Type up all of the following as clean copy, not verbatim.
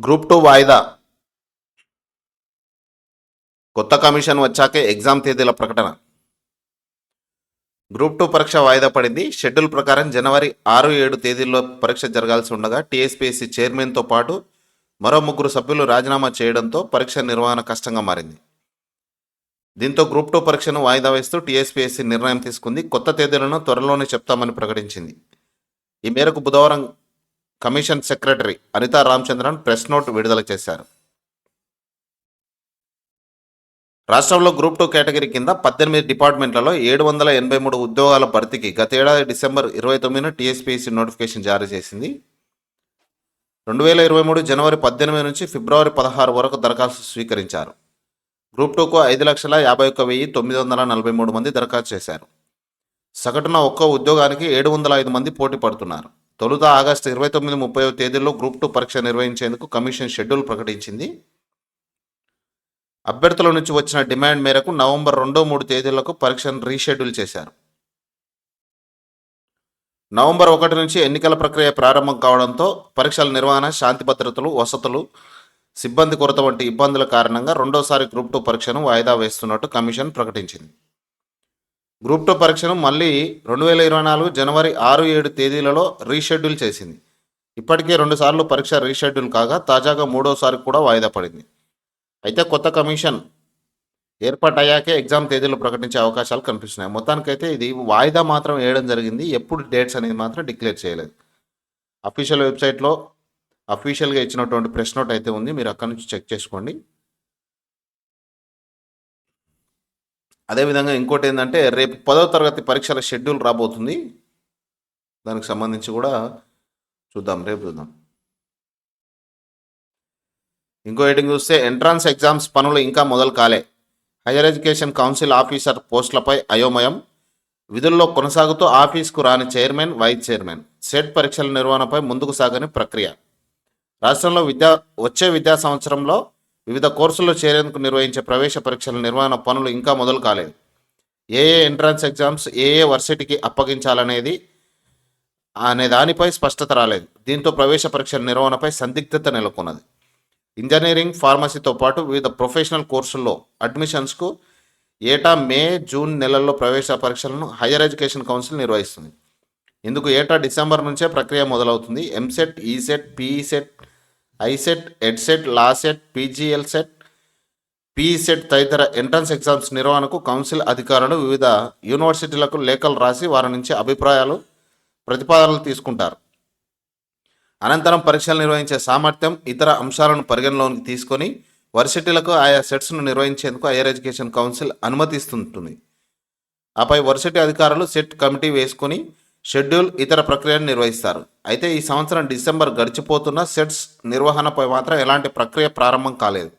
Group 2 వాయిదా. కొత్త commission వచ్చాకే ఎగ్జామ్ తేదీల ప్రకటన. గ్రూప్ 2 పరీక్ష వాయిదా పడింది. షెడ్యూల్ ప్రకారం జనవరి 6-7 తేదీల్లో పరీక్ష జరగాల్సి ఉండగా టీఎస్పీఎస్సీ చైర్మన్తో పాటు మరో 3 సభ్యులు రాజీనామా చేయడంతో పరీక్ష నిర్వహణ కష్టంగా మారింది. దీంతో గ్రూప్ 2 పరీక్షను వాయిదా వేస్తూ టీఎస్పీఎస్సీ నిర్ణయం తీసుకుంది. కొత్త తేదీలను త్వరలోనే చెప్తామని ప్రకటించింది. ఈ మేరకు బుధవారం commission secretary Anita Ramachandran press note విడుదల చేశారు. రాష్ట్రంలో గ్రూప్ 2 కేటగిరీ కింద 18 డిపార్ట్మెంట్లలో 783 ఉద్యోగాల భర్తీకి గతేడాది డిసెంబర్ 29న టీఎస్పీఎస్సీ నోటిఫికేషన్ జారీ చేసింది. 2023 జనవరి 18 నుంచి ఫిబ్రవరి 16 వరకు దరఖాస్తు స్వీకరించారు. గ్రూప్ 2కు 5,51,943 మంది దరఖాస్తు చేశారు. సగటున ఒక్కో ఉద్యోగానికి 705 మంది పోటీ పడుతున్నారు. తొలుత ఆగస్టు 29-30 తేదీల్లో గ్రూప్ 2 పరీక్ష నిర్వహించేందుకు కమిషన్ షెడ్యూల్ ప్రకటించింది. అభ్యర్థుల నుంచి వచ్చిన డిమాండ్ మేరకు నవంబర్ 2-3 తేదీలకు పరీక్షను రీషెడ్యూల్ చేశారు. నవంబర్ 1 నుంచి ఎన్నికల ప్రక్రియ ప్రారంభం కావడంతో పరీక్షల నిర్వహణ, శాంతి భద్రతలు, వసతులు, సిబ్బంది కొరత వంటి ఇబ్బందుల కారణంగా రెండోసారి గ్రూప్ 2 పరీక్షను వాయిదా వేస్తున్నట్టు కమిషన్ ప్రకటించింది. గ్రూప్ 2 పరీక్షను మళ్ళీ 2024 జనవరి 6-7 తేదీలలో రీషెడ్యూల్ చేసింది. ఇప్పటికే 2 సార్లు పరీక్ష రీషెడ్యూల్ కాగా తాజాగా 3వసారి కూడా వాయిదా పడింది. అయితే కొత్త కమిషన్ ఏర్పాటయ్యాకే ఎగ్జామ్ తేదీలు ప్రకటించే అవకాశాలు కనిపిస్తున్నాయి. మొత్తానికైతే ఇది వాయిదా మాత్రం వేయడం జరిగింది. ఎప్పుడు డేట్స్ అనేది మాత్రం డిక్లేర్ చేయలేదు. అఫీషియల్ వెబ్సైట్లో అఫీషియల్గా ఇచ్చినటువంటి ప్రెస్ నోట్ అయితే ఉంది, మీరు అక్కడి నుంచి చెక్ చేసుకోండి. అదేవిధంగా ఇంకోటి ఏంటంటే రేపు 10వ తరగతి పరీక్షల షెడ్యూల్ రాబోతుంది. దానికి సంబంధించి కూడా రేపు చూద్దాం. ఇంకో హెడ్డింగ్ చూస్తే ఎంట్రన్స్ ఎగ్జామ్స్ పనులు ఇంకా మొదలు కాలే. హైయర్ ఎడ్యుకేషన్ కౌన్సిల్ ఆఫీసర్ పోస్టులపై అయోమయం. విధుల్లో కొనసాగుతూ ఆఫీస్కు రాని చైర్మన్, వైస్ చైర్మన్. సెట్ పరీక్షల నిర్వహణపై ముందుకు సాగని ప్రక్రియ. రాష్ట్రంలో వచ్చే విద్యా సంవత్సరంలో వివిధ కోర్సుల్లో చేరేందుకు నిర్వహించే ప్రవేశ పరీక్షల నిర్వహణ పనులు ఇంకా మొదలు కాలేదు. ఏ ఎంట్రన్స్ ఎగ్జామ్స్ ఏ వర్సిటీకి అప్పగించాలనేది అనే దానిపై స్పష్టత రాలేదు. దీంతో ప్రవేశ పరీక్షల నిర్వహణపై సందిగ్ధత నెలకొన్నది. ఇంజనీరింగ్, ఫార్మసీతో పాటు వివిధ ప్రొఫెషనల్ కోర్సుల్లో అడ్మిషన్స్కు ఏటా మే, జూన్ నెలల్లో ప్రవేశ పరీక్షలను హైయర్ ఎడ్యుకేషన్ కౌన్సిల్ నిర్వహిస్తుంది. ఇందుకు ఏటా డిసెంబర్ నుంచే ప్రక్రియ మొదలవుతుంది. EAMCET, ECET, PECET, ICET, EdCET, LAWCET, PGL set, PECET తదితర ఎంట్రన్స్ ఎగ్జామ్స్ నిర్వహణకు కౌన్సిల్ అధికారులు వివిధ యూనివర్సిటీలకు లేఖలు రాసి వారి నుంచి అభిప్రాయాలు, ప్రతిపాదనలు తీసుకుంటారు. అనంతరం పరీక్షలు నిర్వహించే సామర్థ్యం, ఇతర అంశాలను పరిగణలోకి తీసుకొని వర్సిటీలకు ఆయా సెట్స్ను నిర్వహించేందుకు హైయర్ ఎడ్యుకేషన్ కౌన్సిల్ అనుమతిస్తుంటుంది. ఆపై వర్సిటీ అధికారులు సెట్ కమిటీ వేసుకొని షెడ్యూల్, ఇతర ప్రక్రియను నిర్వహిస్తారు. అయితే ఈ సంవత్సరం డిసెంబర్ గడిచిపోతున్న సెట్స్ నిర్వహణపై మాత్రం ఎలాంటి ప్రక్రియ ప్రారంభం కాలేదు.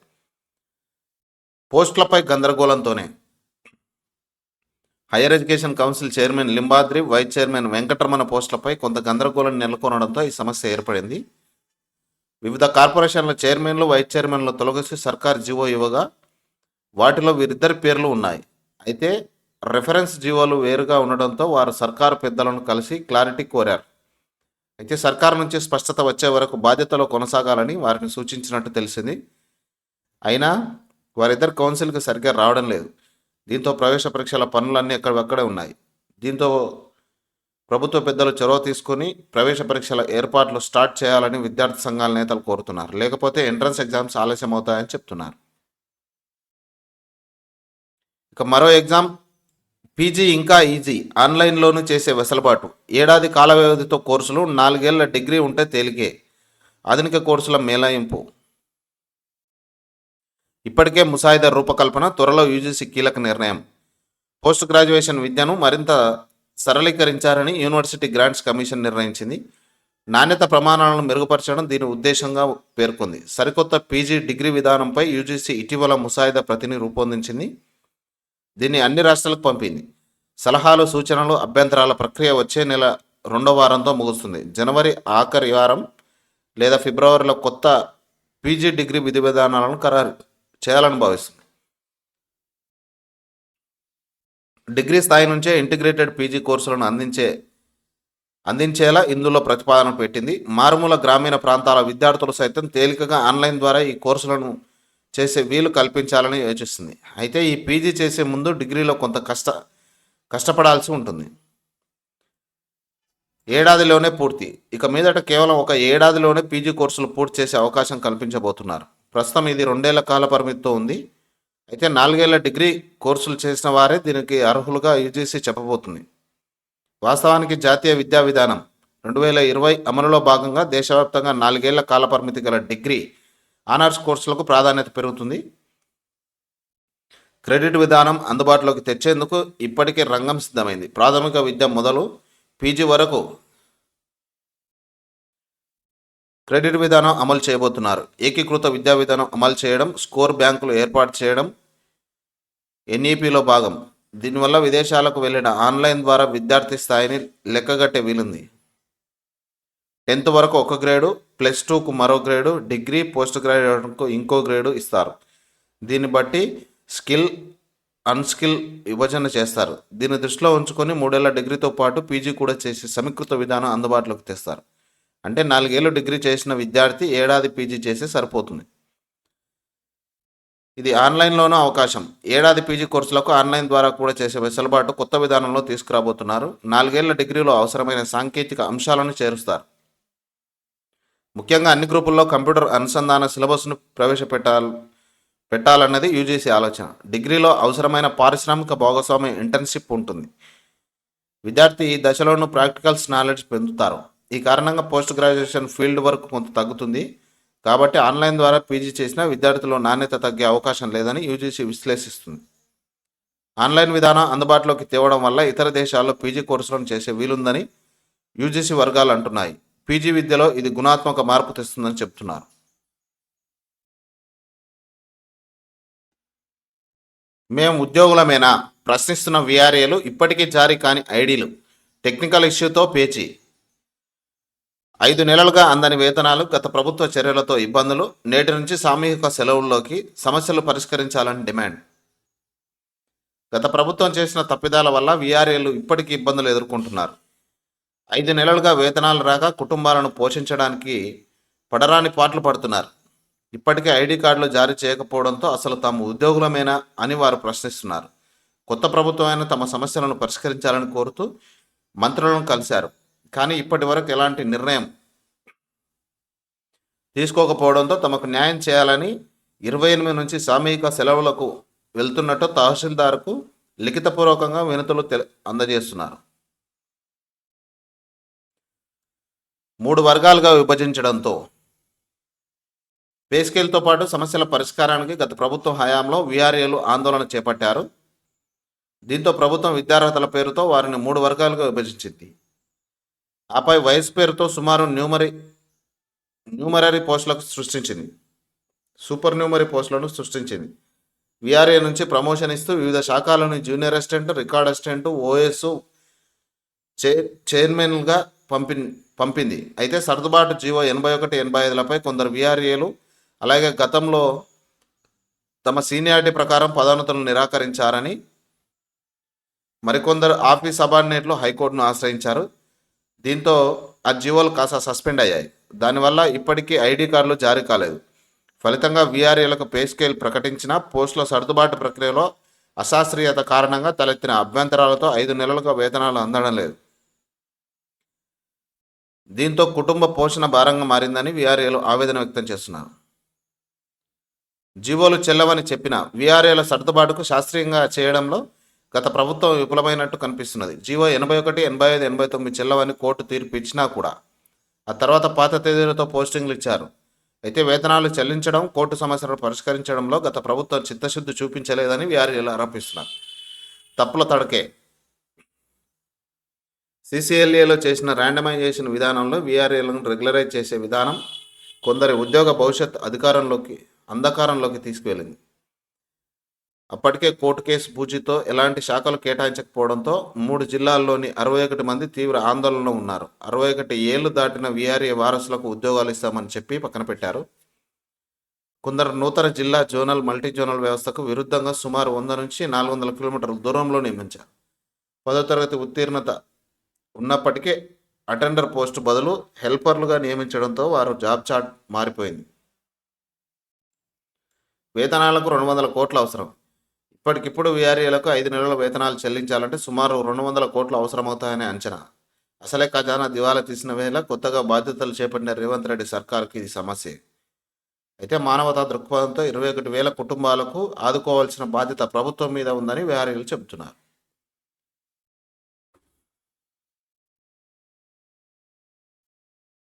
పోస్టులపై గందరగోళంతోనే higher education council chairman Limbadri, vice chairman Venkataramana పోస్టులపై కొంత గందరగోళం నెలకొనడంతో ఈ సమస్య ఏర్పడింది. వివిధ కార్పొరేషన్ల చైర్మన్లు, వైస్ చైర్మన్లు తొలగిసి సర్కార్ జీవో ఇవ్వగా వాటిలో వీరిద్దరి పేర్లు ఉన్నాయి. అయితే రెఫరెన్స్ జీవోలు వేరుగా ఉండడంతో వారు సర్కారు పెద్దలను కలిసి క్లారిటీ కోరారు. అయితే సర్కారు నుంచి స్పష్టత వచ్చే వరకు బాధ్యతలో కొనసాగాలని వారిని సూచించినట్టు తెలిసింది. అయినా వారిద్దరు కౌన్సిల్కి సరిగ్గా రావడం లేదు. దీంతో ప్రవేశ పరీక్షల పనులన్నీ ఎక్కడెక్కడే ఉన్నాయి. దీంతో ప్రభుత్వ పెద్దలు చొరవ తీసుకొని ప్రవేశ పరీక్షల ఏర్పాట్లు స్టార్ట్ చేయాలని విద్యార్థి సంఘాల నేతలు కోరుతున్నారు. లేకపోతే ఎంట్రన్స్ ఎగ్జామ్స్ ఆలస్యం అవుతాయని చెప్తున్నారు. ఇక మరో ఎగ్జామ్ పీజీ ఇంకా ఈజీ, ఆన్లైన్లోనూ చేసే వెసులుబాటు. ఏడాది కాల వ్యవధితో కోర్సులు, 4 ఏళ్ల డిగ్రీ ఉంటే తేలికే. ఆధునిక కోర్సుల మేళాయింపు. ఇప్పటికే ముసాయిదా రూపకల్పన, త్వరలో యూజీసీ కీలక నిర్ణయం. పోస్ట్ గ్రాడ్యుయేషన్ విద్యను మరింత సరళీకరించారని యూనివర్సిటీ గ్రాంట్స్ కమిషన్ నిర్ణయించింది. నాణ్యత ప్రమాణాలను మెరుగుపరచడం దీని ఉద్దేశంగా పేర్కొంది. సరికొత్త పీజీ డిగ్రీ విధానంపై యూజీసీ ఇటీవల ముసాయిదా ప్రతిని రూపొందించింది. దీన్ని అన్ని రాష్ట్రాలకు పంపింది. సలహాలు, సూచనలు, అభ్యంతరాల ప్రక్రియ వచ్చే నెల 2వ వారంతో ముగుస్తుంది. జనవరి ఆఖరి వారం లేదా ఫిబ్రవరిలో కొత్త పీజీ డిగ్రీ విధి విధానాలను ఖరారు చేయాలని భావిస్తుంది. డిగ్రీ స్థాయి నుంచే ఇంటిగ్రేటెడ్ పీజీ కోర్సులను అందించే అందించేలా ఇందులో ప్రతిపాదన పెట్టింది. మారుమూల గ్రామీణ ప్రాంతాల విద్యార్థులు సైతం తేలికగా ఆన్లైన్ ద్వారా ఈ కోర్సులను చేసే వీలు కల్పించాలని యోచిస్తుంది. అయితే ఈ పీజీ చేసే ముందు డిగ్రీలో కొంత కష్టపడాల్సి ఉంటుంది. ఏడాదిలోనే పూర్తి. ఇక మీదట కేవలం ఒక ఏడాదిలోనే పీజీ కోర్సులు పూర్తి చేసే అవకాశం కల్పించబోతున్నారు. ప్రస్తుతం ఇది 2 ఏళ్ల కాల పరిమితితో ఉంది. అయితే 4 ఏళ్ల డిగ్రీ కోర్సులు చేసిన వారే దీనికి అర్హులుగా యూజీసీ చెప్పబోతుంది. వాస్తవానికి జాతీయ విద్యా విధానం 2020 అమలులో భాగంగా దేశవ్యాప్తంగా 4 ఏళ్ల కాలపరిమితి గల డిగ్రీ ఆనర్స్ కోర్సులకు ప్రాధాన్యత పెరుగుతుంది. క్రెడిట్ విధానం అందుబాటులోకి తెచ్చేందుకు ఇప్పటికే రంగం సిద్ధమైంది. ప్రాథమిక విద్య మొదలు పీజీ వరకు క్రెడిట్ విధానం అమలు చేయబోతున్నారు. ఏకీకృత విద్యా విధానం అమలు చేయడం, స్కోర్ బ్యాంకులు ఏర్పాటు చేయడం ఎన్ఈపిలో భాగం. దీనివల్ల విదేశాలకు వెళ్ళిన ఆన్లైన్ ద్వారా విద్యార్థి స్థాయిని లెక్కగట్టే వీలుంది. 10th వరకు ఒక గ్రేడు, +2కు మరో గ్రేడు, డిగ్రీ పోస్ట్ గ్రాడ్యుయేట్కు ఇంకో గ్రేడు ఇస్తారు. దీన్ని బట్టి స్కిల్ అన్స్కిల్ విభజన చేస్తారు. దీన్ని దృష్టిలో ఉంచుకొని 3 ఏళ్ల డిగ్రీతో పాటు పీజీ కూడా చేసి సమీకృత విధానం అందుబాటులోకి తెస్తారు. అంటే 4 ఏళ్ళు డిగ్రీ చేసిన విద్యార్థి ఏడాది పీజీ చేస్తే సరిపోతుంది. ఇది ఆన్లైన్లోనూ అవకాశం. ఏడాది పీజీ కోర్సులకు ఆన్లైన్ ద్వారా కూడా చేసే వెసులుబాటు కొత్త విధానంలో తీసుకురాబోతున్నారు. 4 ఏళ్ల డిగ్రీలో అవసరమైన సాంకేతిక అంశాలను చేరుస్తారు. ముఖ్యంగా అన్ని గ్రూపుల్లో కంప్యూటర్ అనుసంధాన సిలబస్ను పెట్టాలన్నది యూజీసీ ఆలోచన. డిగ్రీలో అవసరమైన పారిశ్రామిక భాగస్వామ్య ఇంటర్న్షిప్ ఉంటుంది. విద్యార్థి ఈ దశలోనూ ప్రాక్టికల్స్ నాలెడ్జ్ పొందుతారు. ఈ కారణంగా పోస్ట్ గ్రాడ్యుయేషన్ ఫీల్డ్ వర్క్ కొంత తగ్గుతుంది. కాబట్టి ఆన్లైన్ ద్వారా పీజీ చేసిన విద్యార్థుల్లో నాణ్యత తగ్గే అవకాశం లేదని యూజీసీ విశ్లేషిస్తుంది. ఆన్లైన్ విధానం అందుబాటులోకి తేవడం వల్ల ఇతర దేశాల్లో పీజీ కోర్సులను చేసే వీలుందని యూజీసీ వర్గాలు అంటున్నాయి. పీజీ విద్యలో ఇది గుణాత్మక మార్పు తెస్తుందని చెప్తున్నారు. మేము ఉద్యోగులమేనా ప్రశ్నిస్తున్న వీఆర్ఏలు, ఇప్పటికీ జారీ కాని ఐడీలు, టెక్నికల్ ఇష్యూతో పేచీ. 5 నెలలుగా అందని వేతనాలు, గత ప్రభుత్వ చర్యలతో ఇబ్బందులు, నేటి నుంచి సామూహిక సెలవుల్లోకి, సమస్యలు పరిష్కరించాలని డిమాండ్. గత ప్రభుత్వం చేసిన తప్పిదాల వల్ల వీఆర్ఏలు ఇప్పటికీ ఇబ్బందులు ఎదుర్కొంటున్నారు. 5 నెలలుగా వేతనాలు రాక కుటుంబాలను పోషించడానికి పడరాని పాటలు పడుతున్నారు. ఇప్పటికే ఐడి కార్డులు జారీ చేయకపోవడంతో అసలు తాము ఉద్యోగులమేనా అని వారు ప్రశ్నిస్తున్నారు. కొత్త ప్రభుత్వమైన తమ సమస్యలను పరిష్కరించాలని కోరుతూ మంత్రులను కలిశారు. కానీ ఇప్పటి వరకు ఎలాంటి నిర్ణయం తీసుకోకపోవడంతో తమకు న్యాయం చేయాలని 28 నుంచి సామూహిక సెలవులకు వెళ్తున్నట్టు తహసీల్దార్కు లిఖితపూర్వకంగా వినతులు అందజేస్తున్నారు. 3 వర్గాలుగా విభజించడంతో పే స్కేల్తో పాటు సమస్యల పరిష్కారానికి గత ప్రభుత్వం హయాంలో వీఆర్ఏలు ఆందోళన చేపట్టారు. దీంతో ప్రభుత్వం విద్యార్హతల పేరుతో వారిని 3 వర్గాలుగా విభజించింది. ఆపై వయసు పేరుతో సుమారు న్యూమరరీ పోస్టులకు సూపర్ న్యూమరీ పోస్టులను సృష్టించింది. వీఆర్ఏ నుంచి ప్రమోషన్ ఇస్తూ వివిధ శాఖలను junior assistant, record assistant, OS, చైర్మన్గా పంపింది. అయితే సర్దుబాటు జీవో 81, 85లపై కొందరు వీఆర్ఏలు అలాగే గతంలో తమ సీనియారిటీ ప్రకారం పదోన్నతులను నిరాకరించారని మరికొందరు ఆఫీస్ సబార్డినేట్లు హైకోర్టును ఆశ్రయించారు. దీంతో ఆ జీవోలు కాస్త సస్పెండ్ అయ్యాయి. దానివల్ల ఇప్పటికీ ఐడి కార్డులు జారీ కాలేదు. ఫలితంగా వీఆర్ఏలకు పే స్కేల్ ప్రకటించిన పోస్టుల సర్దుబాటు ప్రక్రియలో అశాస్త్రీయత కారణంగా తలెత్తిన అభ్యంతరాలతో 5 నెలలుగా వేతనాలు అందడం లేదు. దీంతో కుటుంబ పోషణ భారంగా మారిందని వీఆర్ఏలు ఆవేదన వ్యక్తం చేస్తున్నారు. జీవోలు చెల్లవని చెప్పిన వీఆర్ఏల సర్దుబాటుకు శాస్త్రీయంగా చేయడంలో గత ప్రభుత్వం విఫలమైనట్టు కనిపిస్తున్నది. జీవో 81, 85, 89 చెల్లవని కోర్టు తీర్పు ఇచ్చినా కూడా ఆ తర్వాత పాత తేదీలతో పోస్టింగ్లు ఇచ్చారు. అయితే వేతనాలు చెల్లించడం, కోర్టు సమస్యలను పరిష్కరించడంలో గత ప్రభుత్వం చిత్తశుద్ధి చూపించలేదని వీఆర్ఏలు ఆరోపిస్తున్నారు. తప్పుల తడకే. సిసిఎల్ఏలో చేసిన ర్యాండమైజేషన్ విధానంలో వీఆర్ఏలను రెగ్యులరైజ్ చేసే విధానం కొందరి ఉద్యోగ భవిష్యత్ అంధకారంలోకి తీసుకువెళ్ళింది. అప్పటికే కోర్టు కేసు పూజీతో ఎలాంటి శాఖలు కేటాయించకపోవడంతో 3 జిల్లాల్లోని 61 మంది తీవ్ర ఆందోళనలో ఉన్నారు. 61 ఏళ్లు దాటిన వీఆర్ఏ వారసులకు ఉద్యోగాలు ఇస్తామని చెప్పి పక్కన పెట్టారు. కొందరు నూతన జిల్లా జోనల్, మల్టీ జోనల్ వ్యవస్థకు విరుద్ధంగా సుమారు 100 నుంచి 400 కిలోమీటర్ల దూరంలో నియమించారు. 10వ తరగతి ఉత్తీర్ణత ఉన్నప్పటికీ అటెండర్ పోస్టు బదులు హెల్పర్లుగా నియమించడంతో వారు జాబ్ చార్ట్ మారిపోయింది. వేతనాలకు 200 కోట్లు అవసరం. ఇప్పటికిప్పుడు వీఆర్ఏలకు 5 నెలల వేతనాలు చెల్లించాలంటే సుమారు 200 కోట్లు అవసరమవుతాయని అంచనా. అసలే ఖజానా దివాలా తీసిన వేళ కొత్తగా బాధ్యతలు చేపట్టిన రేవంత్ రెడ్డి సర్కార్కి ఇది సమస్యే. అయితే మానవతా దృక్పథంతో 21,000 కుటుంబాలకు ఆదుకోవాల్సిన బాధ్యత ప్రభుత్వం మీద ఉందని వీఆర్ఏలు చెబుతున్నారు.